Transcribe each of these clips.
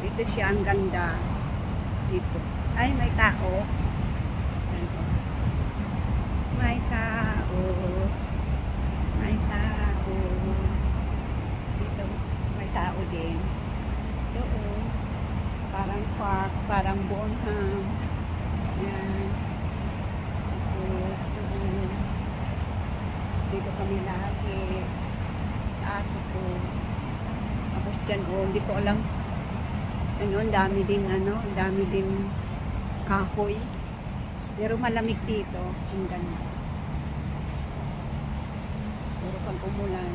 Dito siya, ang ganda. Dito. Ay, may tao. Ayan po. May tao. May tao. Dito, may tao din. Doon. Parang park, parang Bonham. Ayan. Tapos, doon. Dito kami lagi. Sa aso ko. Tapos dyan, hindi ko alam. Ano, ang dami din, ang dami din kahoy. Pero malamig dito. Ang ganda. Pero pag umulan,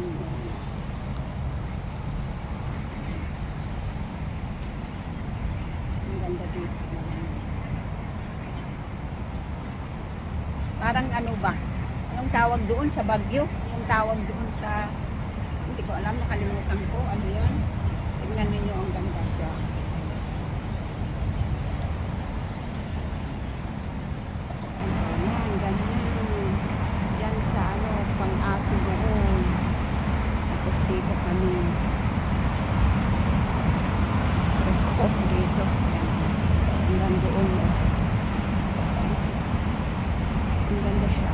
ang ganda dito. Parang ano ba? Anong tawag doon sa Baguio? Anong tawag doon sa... Hindi ko alam, nakalimutan ko. Ano yan? Tingnan ninyo, ang ganda siya. Ayan, ganyan. Diyan sa pang-aso doon. Tapos dito kami. Presko dito. Hanggang doon. Ang ganda siya.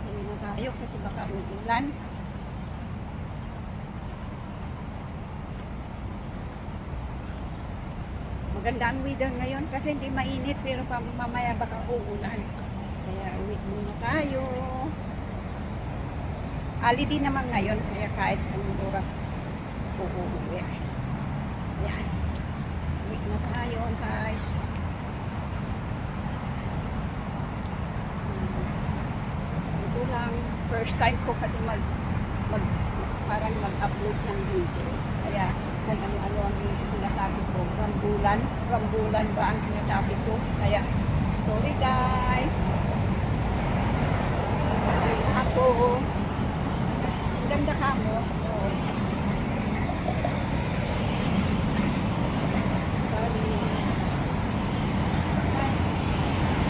Uwi na tayo kasi baka uulan. Maganda ang weather ngayon kasi hindi mainit pero mamaya baka uulan. Kaya uwi muna tayo. Holiday naman ngayon kaya kahit anong oras uuwi. Ayan. Uwi na tayo guys. Ito lang. First time ko kasi parang mag-upload ng video. Kaya kung ano-ano ang sinasabi ko. Rambulan ba ang sinasabi ko. Kaya, sorry guys. Sorry ako. Ang ganda ka mo. Sorry.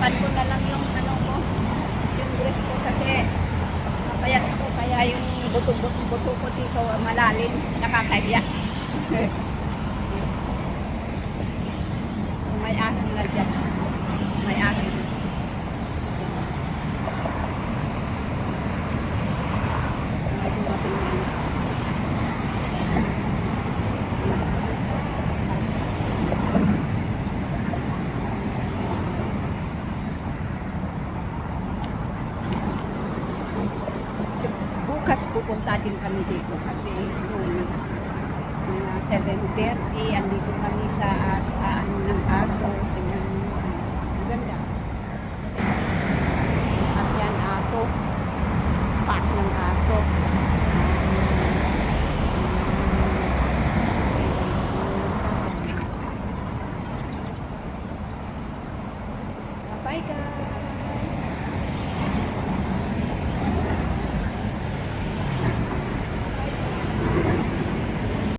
Pan ko na lang yung yung dress ko kasi napayat ako. Kaya yung buto ko dito malalim. Nakakahiya. May aso na dyan. May aso. May dumating na. Bukas pupunta din kami dito kasi Lunes. 7:30 andito kami sa ano ng aso. Tingnan mo. Ang ganda. Kasi at yan aso. Pack ng aso. Bye guys.